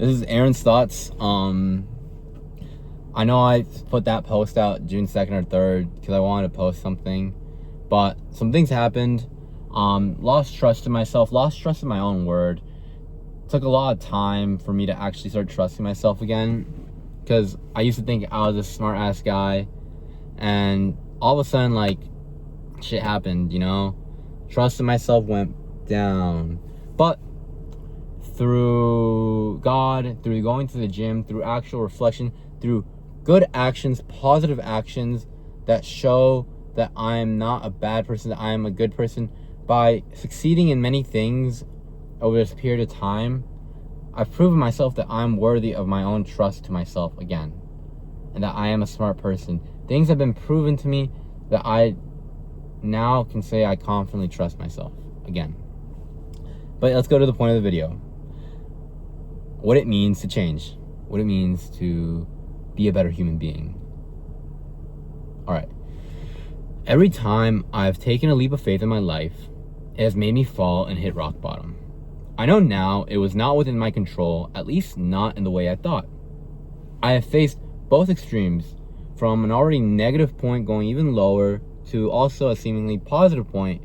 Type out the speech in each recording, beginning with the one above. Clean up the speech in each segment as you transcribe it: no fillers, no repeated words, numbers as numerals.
This is Aaron's thoughts. I know I put that post out June 2nd or 3rd because I wanted to post something, but some things happened. Lost trust in myself, lost trust in my own word. Took a lot of time for me to actually start trusting myself again, because I used to think I was a smart ass guy, and all of a sudden, like, shit happened, you know? Trust in myself went down. But through God, through going to the gym, through actual reflection, through good actions, positive actions that show that I am not a bad person, that I am a good person, by succeeding in many things over this period of time, I've proven myself that I'm worthy of my own trust to myself again, and that I am a smart person. Things have been proven to me that I now can say I confidently trust myself again. But let's go to the point of the video. What it means to change. What it means to be a better human being. Alright. Every time I've taken a leap of faith in my life, it has made me fall and hit rock bottom. I know now it was not within my control, at least not in the way I thought. I have faced both extremes, from an already negative point going even lower to also a seemingly positive point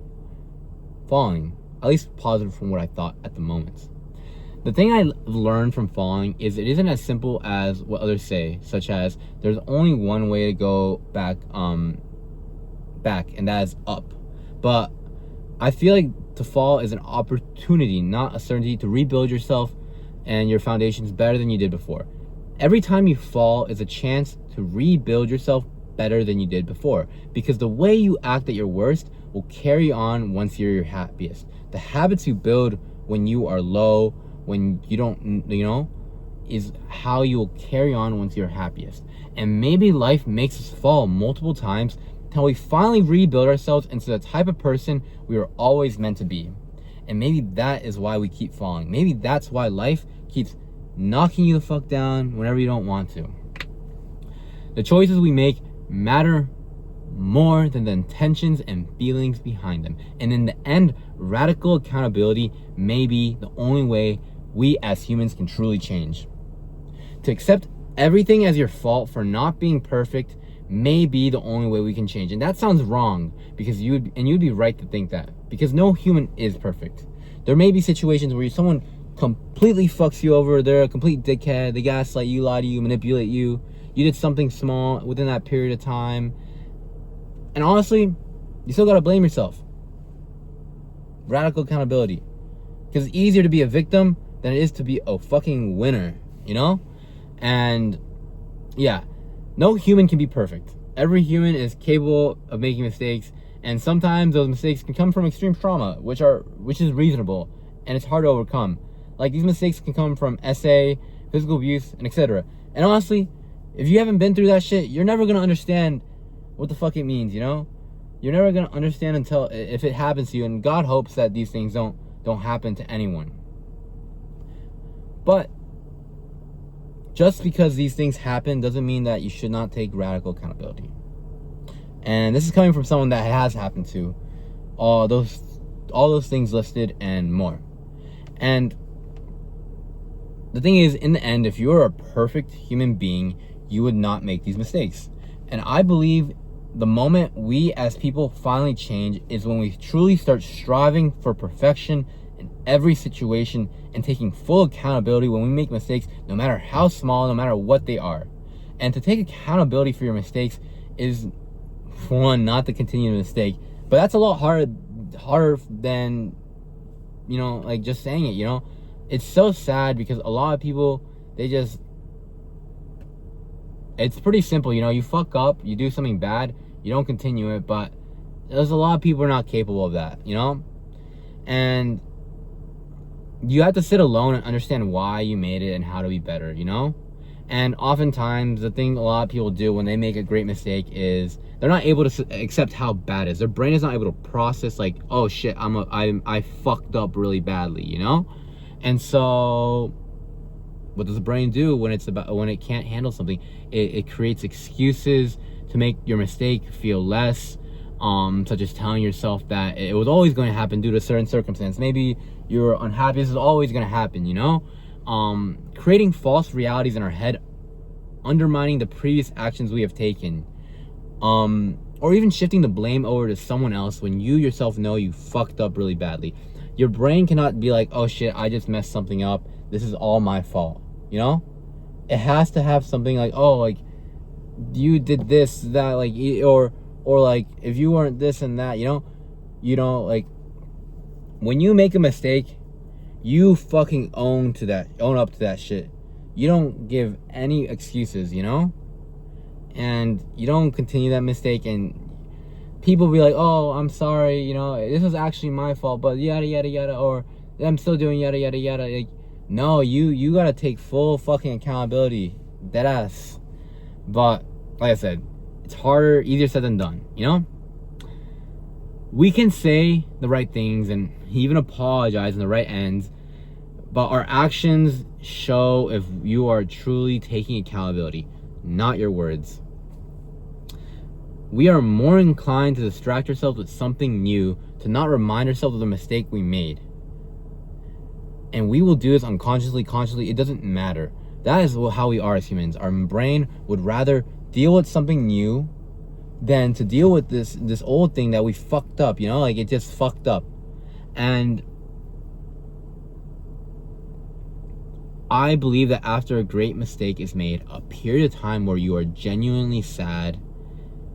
falling, at least positive from what I thought at the moment. The thing I learned from falling is it isn't as simple as what others say, such as there's only one way to go back, and that is up. But I feel like to fall is an opportunity, not a certainty, to rebuild yourself and your foundations better than you did before. Every time you fall is a chance to rebuild yourself better than you did before, because the way you act at your worst will carry on once you're your happiest. The habits you build when you are low, when you don't, is how you will carry on once you're happiest. And maybe life makes us fall multiple times until we finally rebuild ourselves into the type of person we were always meant to be. And maybe that is why we keep falling. Maybe that's why life keeps knocking you the fuck down whenever you don't want to. The choices we make matter more than the intentions and feelings behind them. And in the end, radical accountability may be the only way we as humans can truly change. To accept everything as your fault for not being perfect may be the only way we can change. And that sounds wrong, because you'd be right to think that, because no human is perfect. There may be situations where someone completely fucks you over, they're a complete dickhead, they gaslight you, lie to you, manipulate you, you did something small within that period of time, and honestly, you still gotta blame yourself. Radical accountability. Because it's easier to be a victim than it is to be a fucking winner, you know? And yeah, no human can be perfect. Every human is capable of making mistakes, and sometimes those mistakes can come from extreme trauma, which is reasonable, and it's hard to overcome. Like, these mistakes can come from SA, physical abuse, and etc. And honestly, if you haven't been through that shit, you're never gonna understand what the fuck it means, you know? You're never gonna understand until if it happens to you, and God hopes that these things don't happen to anyone. But just because these things happen doesn't mean that you should not take radical accountability. And this is coming from someone that has happened to all those things listed and more. And the thing is, in the end, if you were a perfect human being, you would not make these mistakes. And I believe the moment we as people finally change is when we truly start striving for perfection in every situation and taking full accountability when we make mistakes, no matter how small, no matter what they are. And to take accountability for your mistakes is, for one, not to continue the mistake, but that's a lot harder than, like just saying it, It's so sad because a lot of people, it's pretty simple, you fuck up, you do something bad, you don't continue it, but there's a lot of people who are not capable of that, And you have to sit alone and understand why you made it and how to be better, And oftentimes, the thing a lot of people do when they make a great mistake is they're not able to accept how bad it is. Their brain is not able to process, like, oh shit, I fucked up really badly, And so what does the brain do when it can't handle something? It creates excuses to make your mistake feel less, such as telling yourself that it was always going to happen due to a certain circumstance. Maybe you're unhappy, this is always going to happen, creating false realities in our head, undermining the previous actions we have taken, or even shifting the blame over to someone else when you yourself know you fucked up really badly. Your brain cannot be like, oh shit, I just messed something up, this is all my fault, you know? It has to have something like, oh, like, you did this, that, like, or like, if you weren't this and that, you know, like, when you make a mistake, you fucking own up to that shit. You don't give any excuses, you know? And you don't continue that mistake, and people be like, oh, I'm sorry, you know, this was actually my fault, but yada yada yada, or I'm still doing yada yada yada. Like, no, you gotta take full fucking accountability, deadass. But like I said, it's harder, easier said than done, you know? We can say the right things and even apologize in the right ends, but our actions show if you are truly taking accountability, not your words. We are more inclined to distract ourselves with something new, to not remind ourselves of the mistake we made. And we will do this unconsciously, consciously, it doesn't matter. That is how we are as humans. Our brain would rather deal with something new than to deal with this old thing that we fucked up, you know? Like, it just fucked up. And I believe that after a great mistake is made, a period of time where you are genuinely sad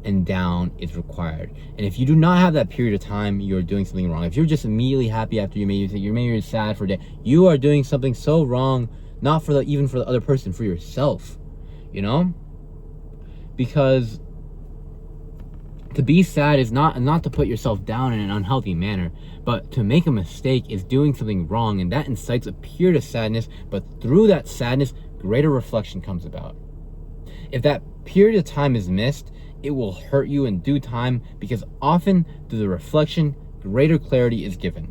and down is required. And if you do not have that period of time, you're doing something wrong. If you're just immediately happy after you made it, you're sad for a day, you are doing something so wrong, not for even for the other person, for yourself, you know? Because to be sad is not to put yourself down in an unhealthy manner, but to make a mistake is doing something wrong, and that incites a period of sadness, but through that sadness, greater reflection comes about. If that period of time is missed, it will hurt you in due time, because often through the reflection, greater clarity is given.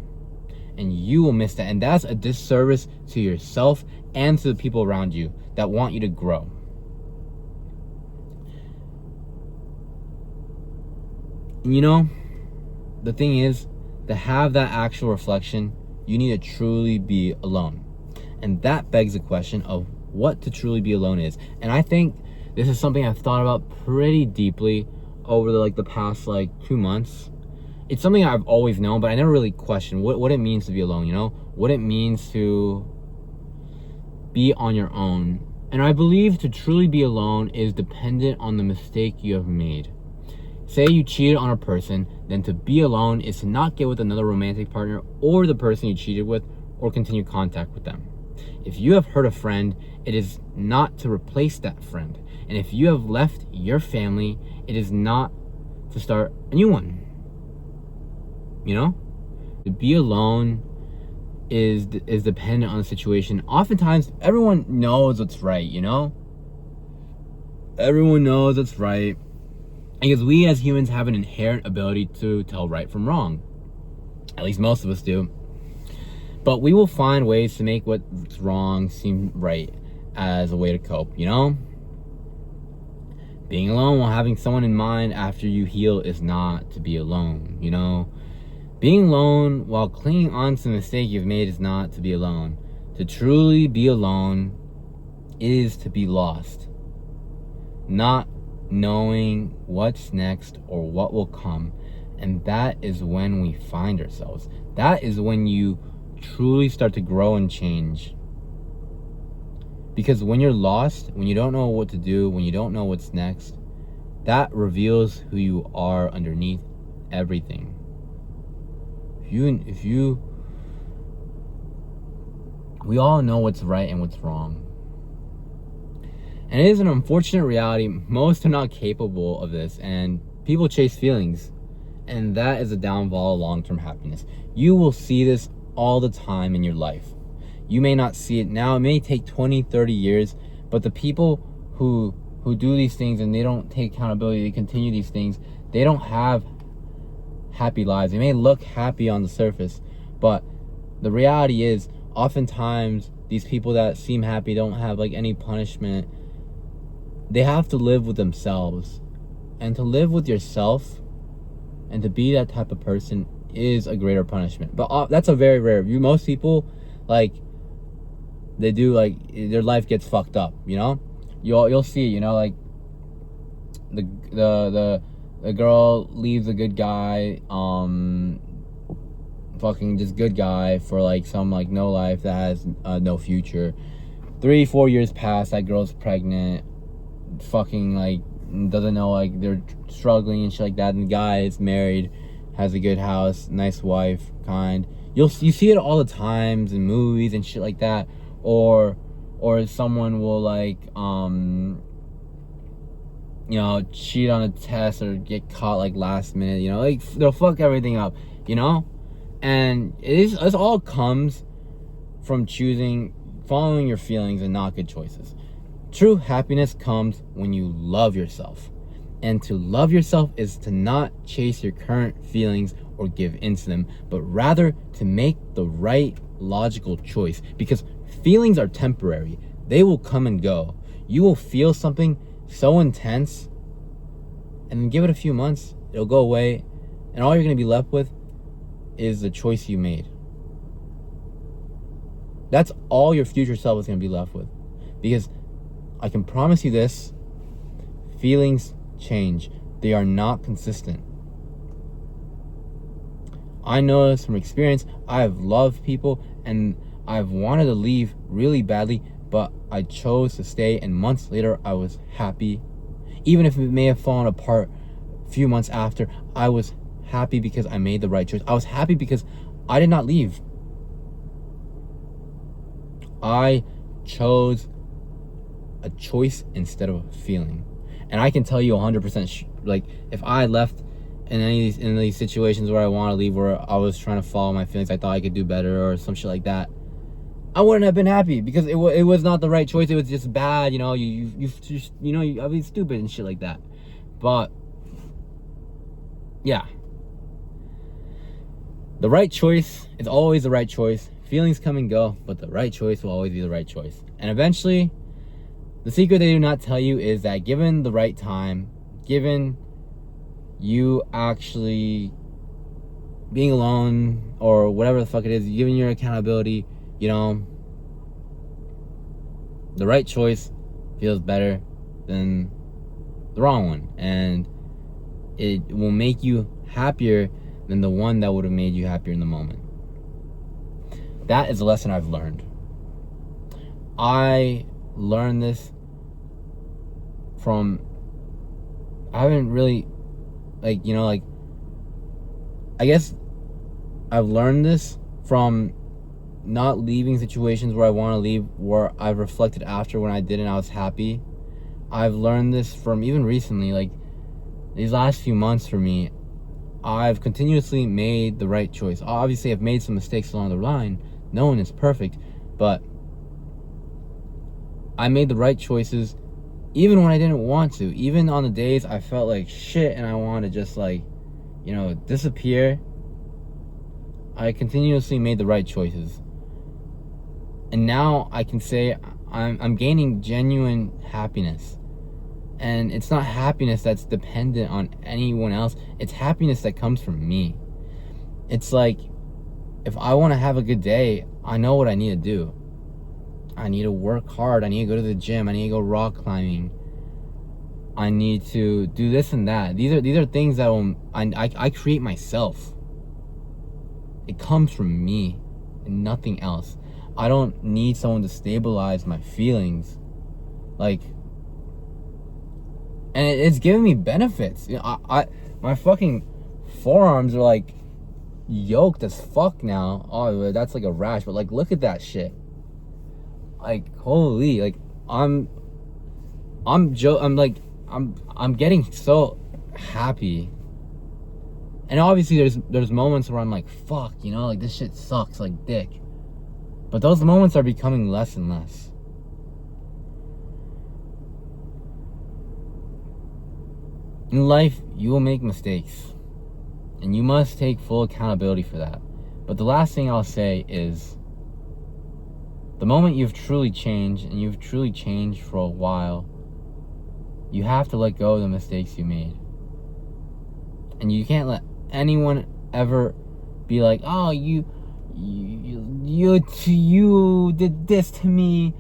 And you will miss that, and that's a disservice to yourself and to the people around you that want you to grow. You know, the thing is, to have that actual reflection, you need to truly be alone. And that begs the question of what to truly be alone is. And I think this is something I've thought about pretty deeply over the past 2 months. It's something I've always known, but I never really questioned what it means to be alone, you know? What it means to be on your own. And I believe to truly be alone is dependent on the mistake you have made. Say you cheated on a person, then to be alone is to not get with another romantic partner or the person you cheated with, or continue contact with them. If you have hurt a friend, it is not to replace that friend. And if you have left your family, it is not to start a new one. You know? To be alone is dependent on the situation. Oftentimes, everyone knows what's right, you know? Everyone knows what's right. Because we as humans have an inherent ability to tell right from wrong. At least most of us do. But we will find ways to make what's wrong seem right as a way to cope, you know? Being alone while having someone in mind after you heal is not to be alone, you know? Being alone while clinging on to the mistake you've made is not to be alone. To truly be alone is to be lost. Not knowing what's next or what will come. And that is when we find ourselves. That is when you truly start to grow and change. Because when you're lost, when you don't know what to do, when you don't know what's next, that reveals who you are underneath everything. We all know what's right and what's wrong. And it is an unfortunate reality. Most are not capable of this, and people chase feelings. And that is a downfall of long-term happiness. You will see this all the time in your life. You may not see it now. It may take 20, 30 years, but the people who do these things and they don't take accountability, they continue these things, they don't have happy lives. They may look happy on the surface, but the reality is, oftentimes, these people that seem happy don't have any punishment. They have to live with themselves. And to live with yourself and to be that type of person is a greater punishment. But that's a very rare view. Most people, they do, like, their life gets fucked up, you know? You'll see, you know, like, the girl leaves a good guy, fucking just good guy for, like, some, like, no life that has no future. 3-4 years pass, that girl's pregnant, fucking, like, doesn't know, like, they're struggling and shit like that, and the guy is married, has a good house, nice wife, kind. You see it all the times in movies and shit like that. Or someone will, like, you know, cheat on a test or get caught, like, last minute, you know, like, they'll fuck everything up, you know? And it all comes from following your feelings and not good choices. True happiness comes when you love yourself. And to love yourself is to not chase your current feelings or give into them, but rather to make the right logical choice. Because feelings are temporary. They will come and go. You will feel something so intense, and then give it a few months, it'll go away, and all you're going to be left with is the choice you made. That's all your future self is going to be left with. Because I can promise you this, feelings change. They are not consistent. I know this from experience. I have loved people and I've wanted to leave really badly, but I chose to stay, and months later I was happy. Even if it may have fallen apart a few months after, I was happy because I made the right choice. I was happy because I did not leave. I chose a choice instead of a feeling. And I can tell you 100%, like, if I left in any of these situations where I want to leave, where I was trying to follow my feelings, I thought I could do better or some shit like that, I wouldn't have been happy, because it was not the right choice. It was just bad, you know. I was stupid and shit like that. But yeah, the right choice is always the right choice. Feelings come and go, but the right choice will always be the right choice. And eventually, the secret they do not tell you is that given the right time, given you actually being alone or whatever the fuck it is, given your accountability, you know, the right choice feels better than the wrong one, and it will make you happier than the one that would have made you happier in the moment. That is a lesson I've learned. I learned this from, I haven't really, like, you know, like, I guess I've learned this from not leaving situations where I want to leave, where I've reflected after when I didn't, I was happy. I've learned this from even recently, like these last few months for me. I've continuously made the right choice. Obviously, I've made some mistakes along the line. No one is perfect, but I made the right choices even when I didn't want to. Even on the days I felt like shit and I wanted to just, like, you know, disappear, I continuously made the right choices. And now I can say I'm gaining genuine happiness. And it's not happiness that's dependent on anyone else. It's happiness that comes from me. It's like, if I want to have a good day, I know what I need to do. I need to work hard. I need to go to the gym. I need to go rock climbing. I need to do this and that. These are things that I create myself. It comes from me and nothing else. I don't need someone to stabilize my feelings. Like, and it's giving me benefits. You know, my fucking forearms are like yoked as fuck now. Oh, that's like a rash, but like, look at that shit. Like, holy, like, I'm getting so happy. And obviously there's moments where I'm like, fuck, you know, like, this shit sucks like dick. But those moments are becoming less and less. In life, you will make mistakes, and you must take full accountability for that. But the last thing I'll say is, the moment you've truly changed, and you've truly changed for a while, you have to let go of the mistakes you made. And you can't let anyone ever be like, oh, you you did this to me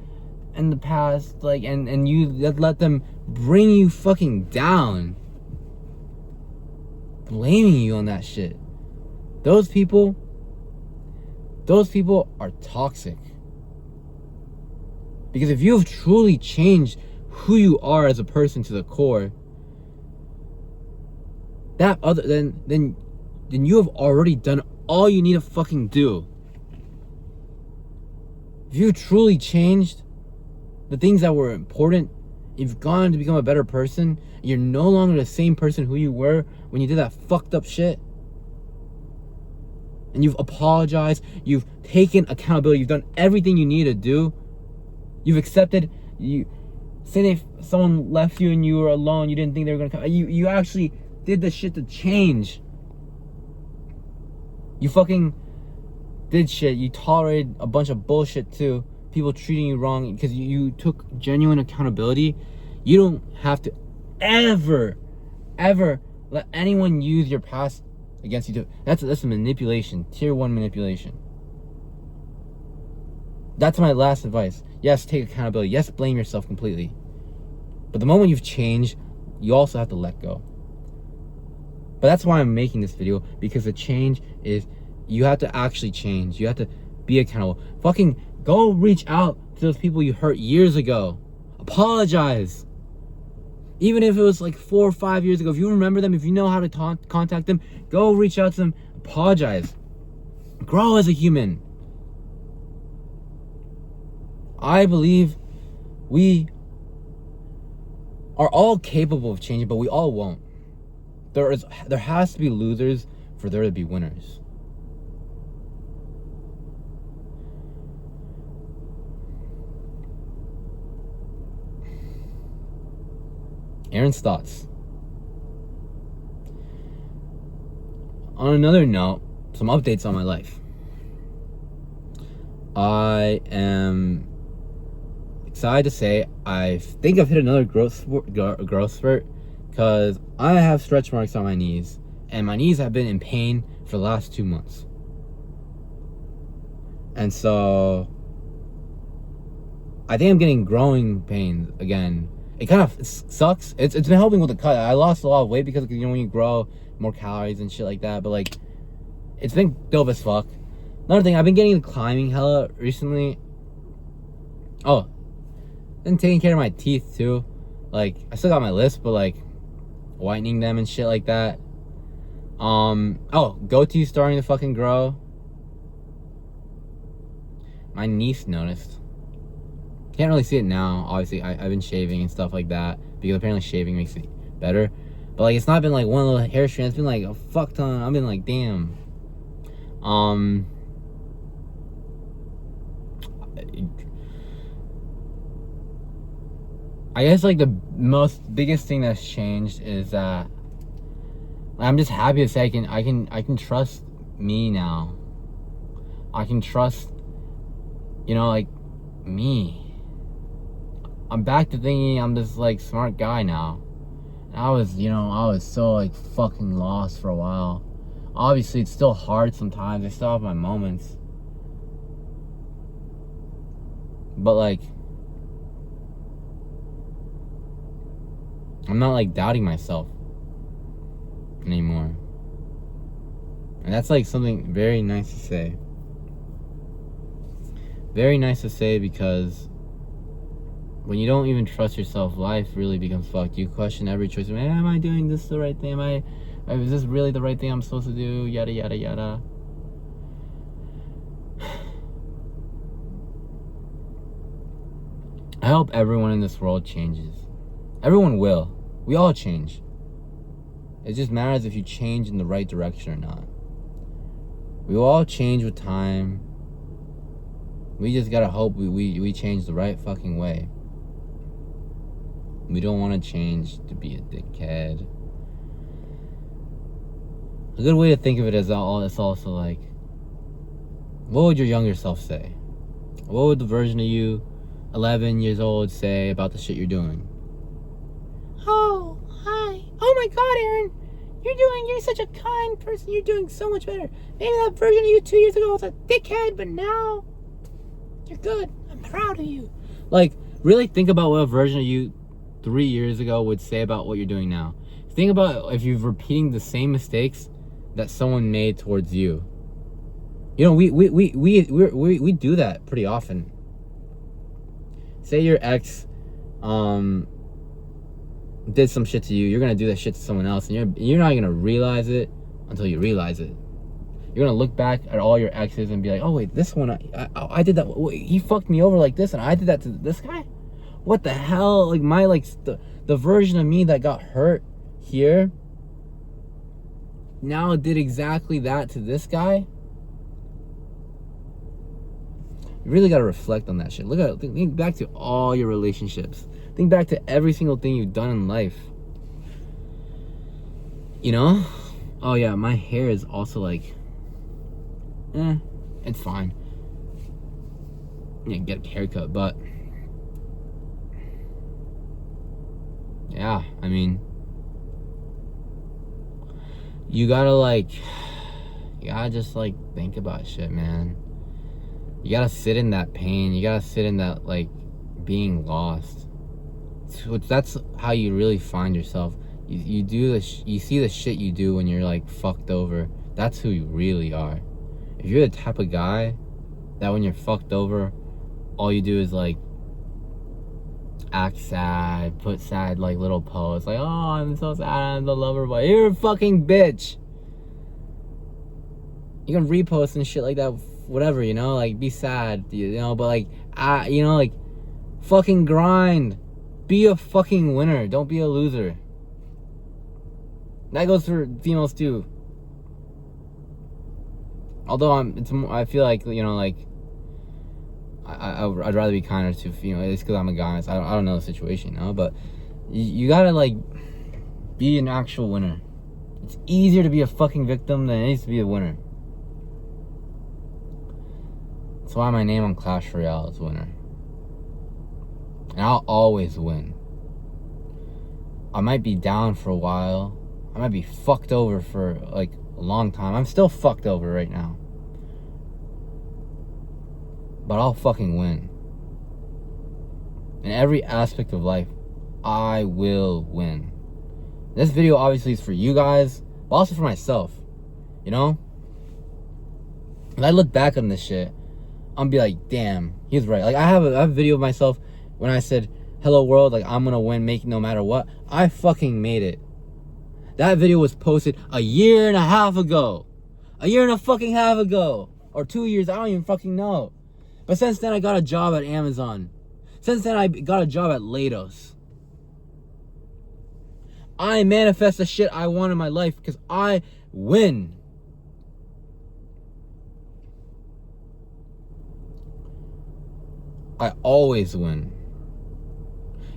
in the past, like, and you let them bring you fucking down, blaming you on that shit. Those people are toxic. Because if you've truly changed who you are as a person to the core, then you have already done all you need to fucking do. If you truly changed the things that were important, you've gone on to become a better person, you're no longer the same person who you were when you did that fucked up shit, and you've apologized, you've taken accountability, you've done everything you need to do, you've accepted, say if someone left you and you were alone, you didn't think they were gonna come, you actually did the shit to change. You fucking did shit. You tolerated a bunch of bullshit too. People treating you wrong because you took genuine accountability. You don't have to ever let anyone use your past against you. That's a manipulation. Tier 1 manipulation. That's my last advice. Yes, take accountability. Yes, blame yourself completely. But the moment you've changed, you also have to let go. But that's why I'm making this video, because the change is, you have to actually change. You have to be accountable. Fucking go reach out to those people you hurt years ago. Apologize. Even if it was like 4 or 5 years ago, if you remember them, if you know how to contact them, go reach out to them. Apologize. Grow as a human. I believe we are all capable of changing, but we all won't. There has to be losers for there to be winners. Aaron's thoughts. On another note, some updates on my life. I am excited to say I think I've hit another growth spurt, because I have stretch marks on my knees, and my knees have been in pain for the last 2 months. And so I think I'm getting growing pains again. It kind of sucks. It's been helping with the cut. I lost a lot of weight because, you know, when you grow, more calories and shit like that. But like, it's been dope as fuck. Another thing, I've been getting into climbing hella recently. Oh, been taking care of my teeth too. Like, I still got my lisp, but like whitening them and shit like that. Oh, goatee starting to fucking grow. My niece noticed. Can't really see it now. Obviously, I've been shaving and stuff like that, because apparently shaving makes it better. But like, it's not been like one little hair strand. It's been like a fuck ton. I've been like, damn. I guess like the biggest thing that's changed is that I'm just happy to say I can trust me now. I can trust, you know, like, me. I'm back to thinking I'm this like smart guy now. I was so like fucking lost for a while. Obviously, it's still hard sometimes. I still have my moments. But like, I'm not like doubting myself anymore. And that's like something very nice to say. Very nice to say, because when you don't even trust yourself, life really becomes fucked. You question every choice. Am I doing this the right thing? Is this really the right thing I'm supposed to do? Yada, yada, yada. I hope everyone in this world changes. Everyone will. We all change. It just matters if you change in the right direction or not. We will all change with time. We just gotta hope we change the right fucking way. We don't want to change to be a dickhead. A good way to think of it is it's also like, what would your younger self say? What would the version of you, 11 years old, say about the shit you're doing? Oh, hi. Oh my god, Aaron. You're such a kind person. You're doing so much better. Maybe that version of you 2 years ago was a dickhead, but now you're good. I'm proud of you. Like, really think about what a version of you 3 years ago would say about what you're doing now. Think about if you're repeating the same mistakes that someone made towards you. You know, we do that pretty often. Say your ex did some shit to you, you're gonna do that shit to someone else, and you're not gonna realize it until you realize it. You're gonna look back at all your exes and be like, oh wait, this one, I did that, he fucked me over like this, and I did that to this guy? What the hell? Like, the version of me that got hurt here now did exactly that to this guy? You really gotta reflect on that shit. Think back to all your relationships. Think back to every single thing you've done in life. You know? Oh yeah, my hair is also like, it's fine. Yeah, get a haircut, but yeah, I mean, you gotta just like think about shit, man. You gotta sit in that pain. You gotta sit in that, like, being lost. That's how you really find yourself. You see the shit you do when you're like fucked over. That's who you really are. If you're the type of guy that when you're fucked over, all you do is like act sad, put sad like little posts, like, oh, I'm so sad, I'm the lover boy. You're a fucking bitch. You can repost and shit like that, whatever, you know, like, be sad, you know, but like, you know, like, fucking grind. Be a fucking winner. Don't be a loser. That goes for females too. Although I feel like, you know, like, I'd rather be kinder to, you know, it's because I'm a guy, so I don't know the situation, you know, but you gotta, like, be an actual winner. It's easier to be a fucking victim than it is to be a winner. That's why my name on Clash Royale is Winner. And I'll always win. I might be down for a while. I might be fucked over for, like, a long time. I'm still fucked over right now. But I'll fucking win. In every aspect of life, I will win. This video obviously is for you guys, but also for myself. You know? When I look back on this shit, I'm gonna be like, damn, he's right. Like, I have a video of myself when I said, hello world, like, I'm gonna win, make it no matter what. I fucking made it. That video was posted a year and a half ago. A year and a fucking half ago. Or 2 years, I don't even fucking know. But since then, I got a job at Amazon. Since then, I got a job at Leidos. I manifest the shit I want in my life because I win. I always win.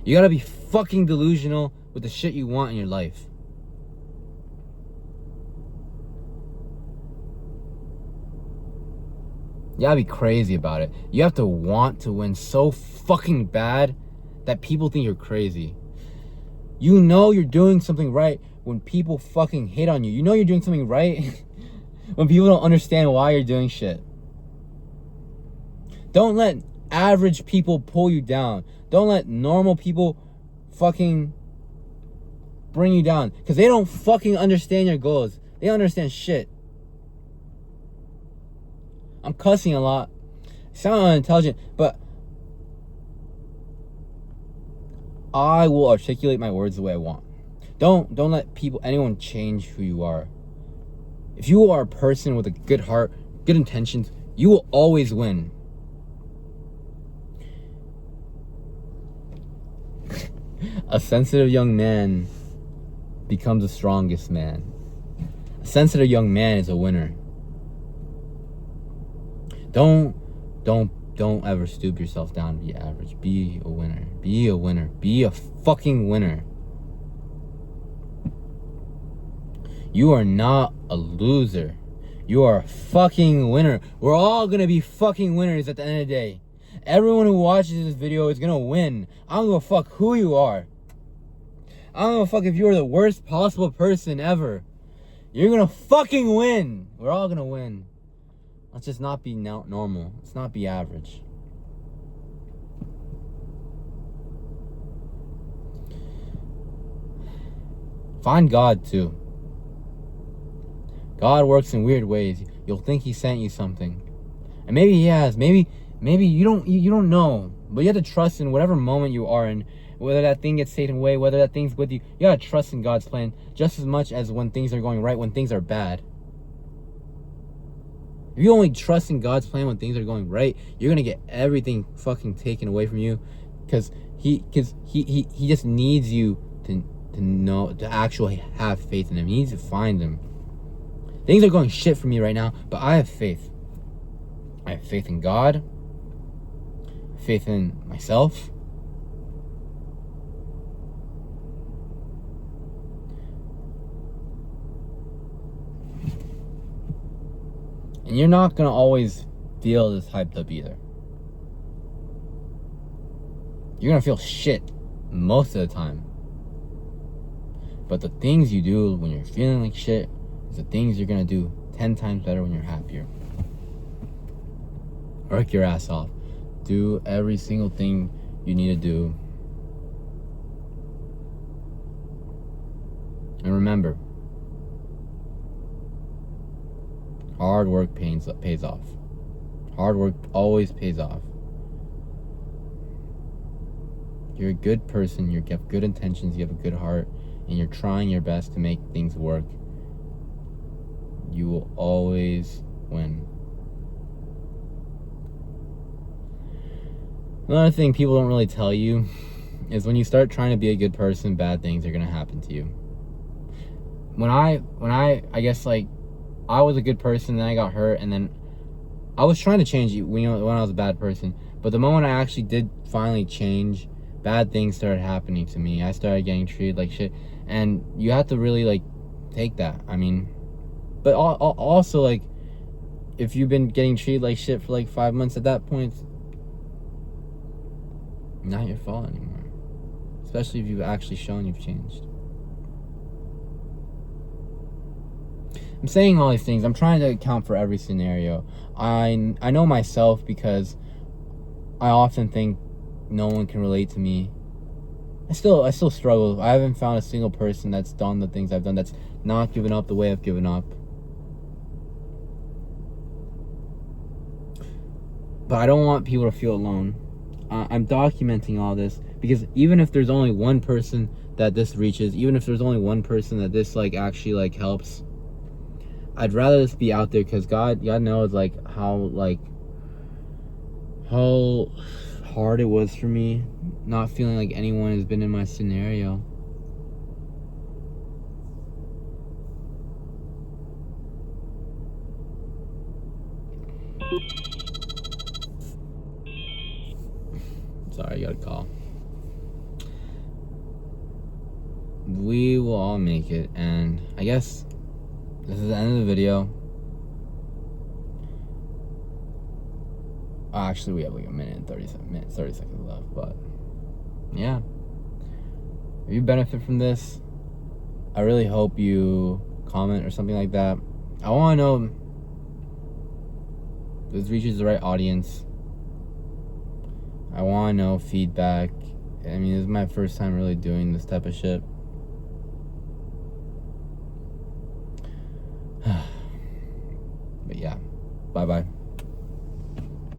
You gotta be fucking delusional with the shit you want in your life. You gotta be crazy about it. You have to want to win so fucking bad that people think you're crazy. You know you're doing something right when people fucking hate on you. You know you're doing something right when people don't understand why you're doing shit. Don't let average people pull you down. Don't let normal people fucking bring you down. Because they don't fucking understand your goals. They don't understand shit. I'm cussing a lot. I sound unintelligent, but I will articulate my words the way I want. Don't let anyone change who you are. If you are a person with a good heart, good intentions, you will always win. A sensitive young man becomes the strongest man. A sensitive young man is a winner. Don't ever stoop yourself down to be average. Be a winner. Be a winner. Be a fucking winner. You are not a loser. You are a fucking winner. We're all gonna be fucking winners at the end of the day. Everyone who watches this video is gonna win. I don't give a fuck who you are. I don't give a fuck if you're the worst possible person ever. You're gonna fucking win. We're all gonna win. Let's just not be normal. Let's not be average. Find God too. God works in weird ways. You'll think he sent you something. And maybe he has. Maybe you don't know. But you have to trust in whatever moment you are in. Whether that thing gets taken away, whether that thing's with you. You gotta trust in God's plan just as much as when things are going right, when things are bad. If you only trust in God's plan when things are going right, you're gonna get everything fucking taken away from you. Because he just needs you to know, to actually have faith in him. He needs to find him. Things are going shit for me right now, but I have faith. I have faith in God. Faith in myself. And you're not going to always feel this hyped up either. You're going to feel shit most of the time. But the things you do when you're feeling like shit is the things you're going to do 10 times better when you're happier. Work your ass off. Do every single thing you need to do. And remember, hard work pays off. Hard work always pays off. You're a good person, you have good intentions, you have a good heart, and you're trying your best to make things work. You will always win. Another thing people don't really tell you is when you start trying to be a good person, bad things are going to happen to you. When I guess, like, I was a good person, then I got hurt, and then I was trying to change you when I was a bad person. But the moment I actually did finally change, bad things started happening to me. I started getting treated like shit. And you have to really, like, take that. I mean, but also, like, if you've been getting treated like shit for, like, 5 months, at that point, it's not your fault anymore. Especially if you've actually shown you've changed. I'm saying all these things. I'm trying to account for every scenario. I know myself because I often think no one can relate to me. I still struggle. I haven't found a single person that's done the things I've done, that's not given up the way I've given up. But I don't want people to feel alone. I'm documenting all this because even if there's only one person that this reaches, even if there's only one person that this, like, actually, like, helps, I'd rather this be out there, because God knows, like, how hard it was for me not feeling like anyone has been in my scenario. Sorry, I got a call. We will all make it, and I guess this is the end of the video. Actually, we have like a minute and 30 seconds left, but yeah. If you benefit from this, I really hope you comment or something like that. I want to know if this reaches the right audience. I want to know feedback. I mean, this is my first time really doing this type of shit. But yeah, bye-bye.